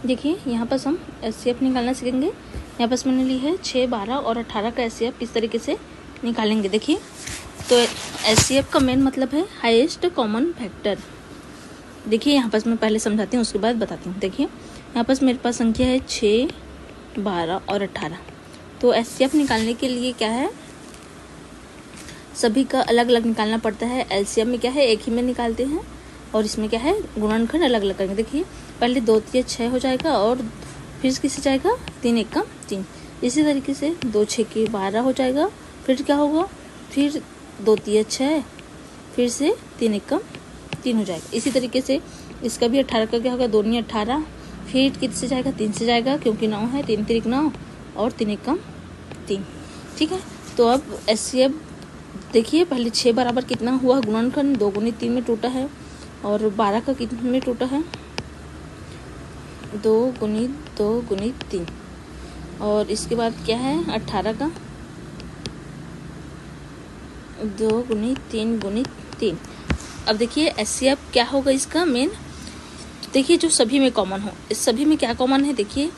देखिए यहाँ पर हम एचसीएफ निकालना सीखेंगे। यहाँ पर मैंने ली है 6, 12 और 18 का एचसीएफ इस तरीके से निकालेंगे। देखिए तो एचसीएफ का मेन मतलब है हाईएस्ट कॉमन फैक्टर। देखिए यहाँ पर मैं पहले समझाती हूँ उसके बाद बताती हूँ। देखिए यहाँ पर मेरे पास संख्या है 6, 12 और 18। तो एचसीएफ निकालने के लिए क्या है, सभी का अलग अलग निकालना पड़ता है। एलसीएम में क्या है एक ही में निकालते हैं और इसमें क्या है गुणनखंड अलग अलग करेंगे। देखिए पहले 2 3 6 हो जाएगा और फिर किससे जाएगा 3 1 3। इसी तरीके से 2 6 के 12 हो जाएगा, फिर क्या होगा फिर 2 3 6, फिर से 3 1 3 हो जाएगा। इसी तरीके से इसका भी 18 का क्या होगा 2 9 18, फिर किससे जाएगा 3 से जाएगा क्योंकि 9 है, 3 3 9 और 3 1 3। ठीक है, तो अब एचसीएफ देखिए पहले 6 बराबर कितना हुआ गुणनखंड 2 गुणित 3 में टूटा है और 12 का कितने में टूटा है 2 गुणित 3। और इसके बाद क्या है 18 का 2 गुणित 3 गुणित 3। अब देखिए एचसीएफ क्या होगा इसका मेन। देखिए जो सभी में कॉमन हो, इस सभी में क्या कॉमन है, देखिए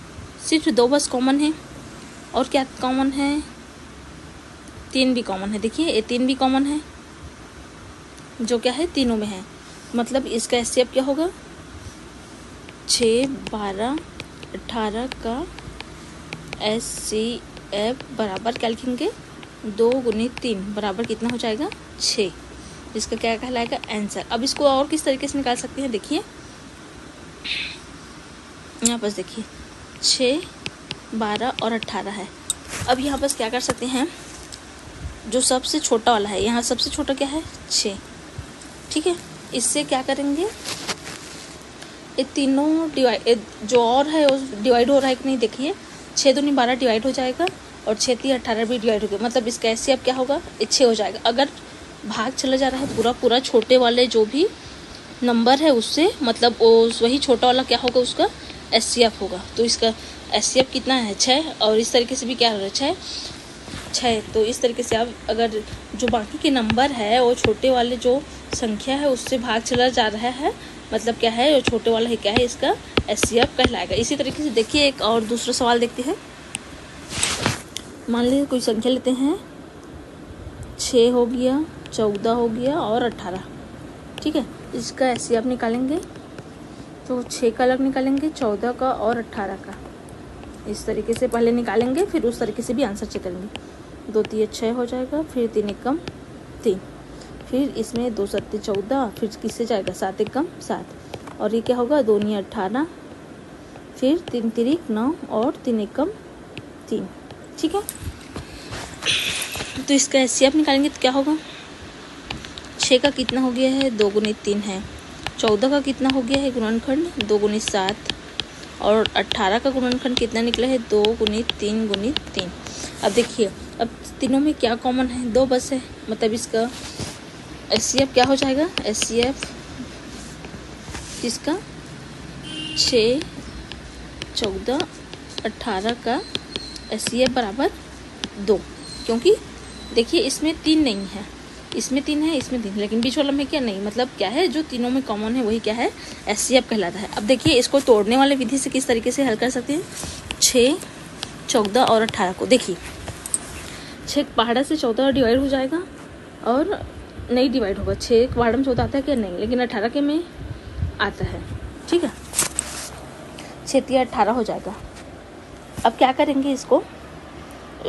सिर्फ 2 बस कॉमन है और क्या कॉमन है 3 भी कॉमन है। देखिए ये 3 भी कॉमन है जो क्या है तीनों में है, मतलब इसका एचसीएफ क्या होगा 6, 12, 18 का एचसीएफ बराबर क्या लिखेंगे 2 गुणित 3 बराबर कितना हो जाएगा 6। इसका क्या कहलाएगा आंसर। अब इसको और किस तरीके से निकाल सकते हैं, देखिए यहाँ पर देखिए 6, 12 और 18 है। अब यहाँ पर क्या कर सकते हैं, जो सबसे छोटा वाला है यहाँ सबसे छोटा क्या है 6। ठीक है, इससे क्या करेंगे ये तीनों डिवाइड जो और है वो डिवाइड हो रहा है कि नहीं। देखिए 6 दूनी 12 डिवाइड हो जाएगा और 6 3 18 भी डिवाइड हो गया, मतलब इसका एचसीएफ क्या होगा 6 हो जाएगा। अगर भाग चला जा रहा है पूरा पूरा छोटे वाले जो भी नंबर है उससे, मतलब वही छोटा वाला क्या होगा उसका एचसीएफ होगा। तो इसका एचसीएफ कितना है 6 और इस तरीके से भी क्या हो रहा है 6। तो इस तरीके से आप अगर जो बाकी के नंबर है वो छोटे वाले जो संख्या है उससे भाग चला जा रहा है, मतलब क्या है वो छोटे वाला है क्या है इसका एचसीएफ कहलाएगा। इसी तरीके से देखिए एक और दूसरा सवाल देखते हैं। मान लीजिए कोई संख्या लेते हैं 6 हो गया, 14 हो गया और 18। ठीक है, इसका एचसीएफ निकालेंगे तो 6 का अलग निकालेंगे, 14 का और 18 का। इस तरीके से पहले निकालेंगे फिर उस तरीके से भी आंसर चेक करेंगे। 2 3 6 हो जाएगा, फिर 3 1 3, फिर इसमें 2 7 14, फिर किससे जाएगा 7 1 7 और ये क्या होगा 2 9 18, फिर 3 3 9 और 3 1 3। ठीक है, तो इसका एचसीएफ निकालेंगे तो क्या होगा 6 का कितना हो गया है 2 गुणित 3 है, 14 का कितना हो गया है गुणनखंड 2 गुणित 7 और 18 का गुणनखंड कितना निकला है 2 गुणित 3 गुणित 3। अब देखिए अब तीनों में क्या कॉमन है 2 बस है, मतलब इसका एचसीएफ क्या हो जाएगा एचसीएफ इसका 6, 14, 18 का एचसीएफ बराबर 2, क्योंकि देखिए इसमें 3 नहीं है, इसमें 3 है इसमें 3, लेकिन बीच वाला में क्या नहीं, मतलब क्या है जो तीनों में कॉमन है वही क्या है एचसीएफ कहलाता है। अब देखिए इसको तोड़ने वाले विधि से किस तरीके से हल कर सकते हैं। 6, 14 और 18 को देखिए 6 पहाड़ा से 14 डिवाइड हो जाएगा और नहीं डिवाइड होगा, 6 पहाड़ा में 14 आता है क्या नहीं, लेकिन 18 के में आता है। ठीक है, 6 3 18 हो जाएगा। अब क्या करेंगे, इसको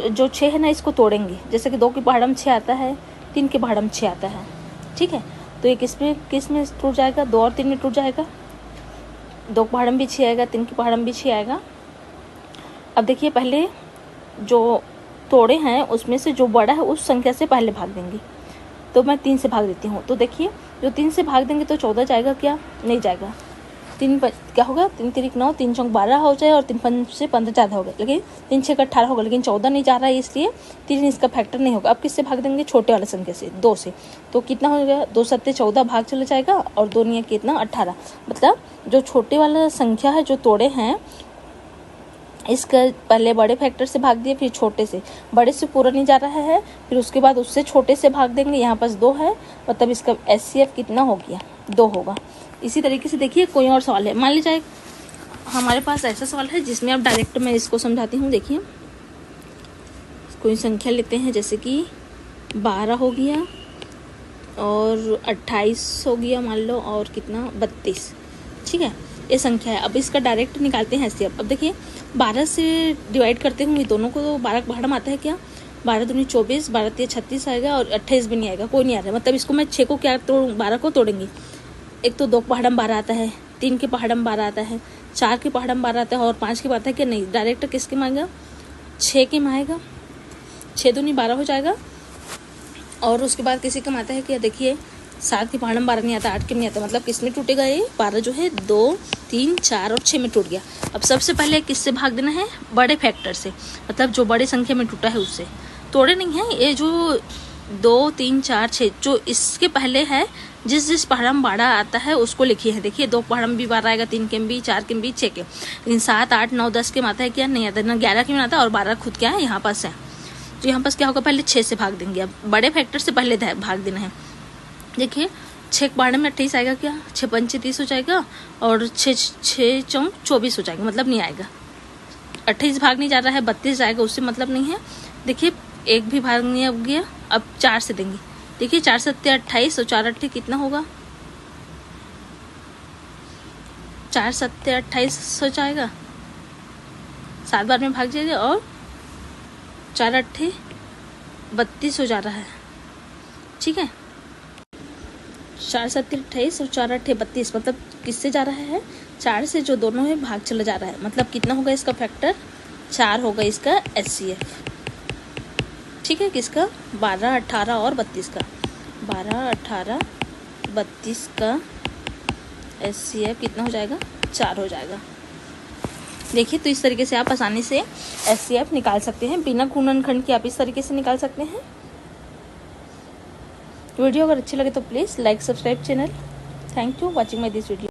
जो 6 है ना इसको तोड़ेंगे, जैसे कि 2 की पहाड़ा में 6 आता है, 3 के पहाड़ा में 6 आता है। ठीक है, तो ये किस में टूट जाएगा 2 और 3 में टूट जाएगा, 2 के पहाड़ा में भी 6 आएगा, 3 के पहाड़ा में भी 6 आएगा। अब देखिए पहले जो तोड़े हैं उसमें से जो बड़ा है उस संख्या से पहले भाग देंगे, तो मैं 3 से भाग देती हूँ। तो देखिए जो 3 से भाग देंगे तो 14 जाएगा क्या नहीं जाएगा, 3 क्या होगा 3 3 9 3 4 12 हो जाए और 3 5 से 15 ज़्यादा होगा, लेकिन 3 6 का 18 होगा, लेकिन 14 नहीं जा रहा है इसलिए 3 इसका फैक्टर नहीं होगा। अब किससे भाग देंगे छोटे वाले संख्या से 2 से, तो कितना हो गया 2 7 14 भाग चला जाएगा और 2 9 कितना 18, मतलब जो छोटे वाला संख्या है जो तोड़े हैं इसका पहले बड़े फैक्टर से भाग दिए, फिर छोटे से, बड़े से पूरा नहीं जा रहा है, फिर उसके बाद उससे छोटे से भाग देंगे। यहाँ पास 2 है, मतलब इसका एचसीएफ कितना हो गया 2 होगा। इसी तरीके से देखिए कोई और सवाल है, मान लीजिए हमारे पास ऐसा सवाल है जिसमें अब डायरेक्ट मैं इसको समझाती हूँ। देखिए, कोई संख्या लेते हैं, जैसे कि 12 हो गया और 28 हो गया मान लो, और कितना 32। ठीक है, ये संख्या है। अब इसका डायरेक्ट निकालते हैं ऐसे। अब देखिए 12 से डिवाइड करते होंगे दोनों को, तो 12 का भाड़ा आता है क्या, 12 दूनी 24, 12 तिया 36 आएगा, और 28 भी नहीं आएगा, कोई नहीं आ रहा है। मतलब इसको मैं 6 को क्या तोड़, 12 को तोड़ेंगे। एक तो 2 के पहाड़ा में 12 आता है, 3 के पहाड़ा में 12 आता है, 4 के पहाड़ा में 12 आता है, और 5 के आता है कि नहीं, डायरेक्ट किसके में आएगा, 6 के में आएगा। 6 दूनी 12 हो जाएगा। और उसके बाद किसी का आता है क्या, देखिए 7 के पहाड़ा में 12 नहीं आता, 8 के नहीं आता। मतलब किस में टूटेगा ये 12 जो है, 2, 3, 4 और 6 में टूट गया। अब सबसे पहले किससे भाग देना है, बड़े फैक्टर से, मतलब जो बड़े संख्या में टूटा है उससे। तोड़े नहीं है, ये जो 2, 3, 4, 6 जो इसके पहले है, जिस पहाड़ा में 12 आता है उसको लिखिए है। देखिए 2 पहाड़ा में भी 12 आएगा, 3 के में भी, 4 के में भी, 6 के। लेकिन 7, 8, 9, 10 के में आता है क्या, नहीं आता, ना 11 के में आता है, और 12 खुद क्या है यहाँ पास है। तो यहाँ पास क्या होगा, पहले 6 से भाग देंगे। अब बड़े फैक्टर से पहले भाग देना है। देखिए 6 के पहाड़े में 28 आएगा क्या, 6 पंचे 30 हो जाएगा, और 6 चौक 24 हो जाएगा, मतलब नहीं आएगा। 28 भाग नहीं जा रहा है, 32 आएगा, उससे मतलब नहीं है। देखिए एक भी भाग नहीं अब गया। अब 4 से देंगे। देखिए 4 7 28 और 4 8 कितना होगा, 4 7 28 हो जाएगा, 7 बार में भाग जाएगा, और 4 8 32 हो जा रहा है। ठीक है, 4 7 28 और 4 8 32, मतलब किससे जा रहा है, 4 से जो दोनों है भाग चला जा रहा है। मतलब कितना होगा इसका फैक्टर, 4 होगा इसका HCF। ठीक है, किसका, 12, 18 और 32 का, 12, 18, 32 का HCF कितना हो जाएगा, 4 हो जाएगा। देखिए तो इस तरीके से आप आसानी से HCF निकाल सकते हैं, बिना गुणनखंड के आप इस तरीके से निकाल सकते हैं। वीडियो अगर अच्छी लगे तो please like, subscribe channel. Thank you watching my this video.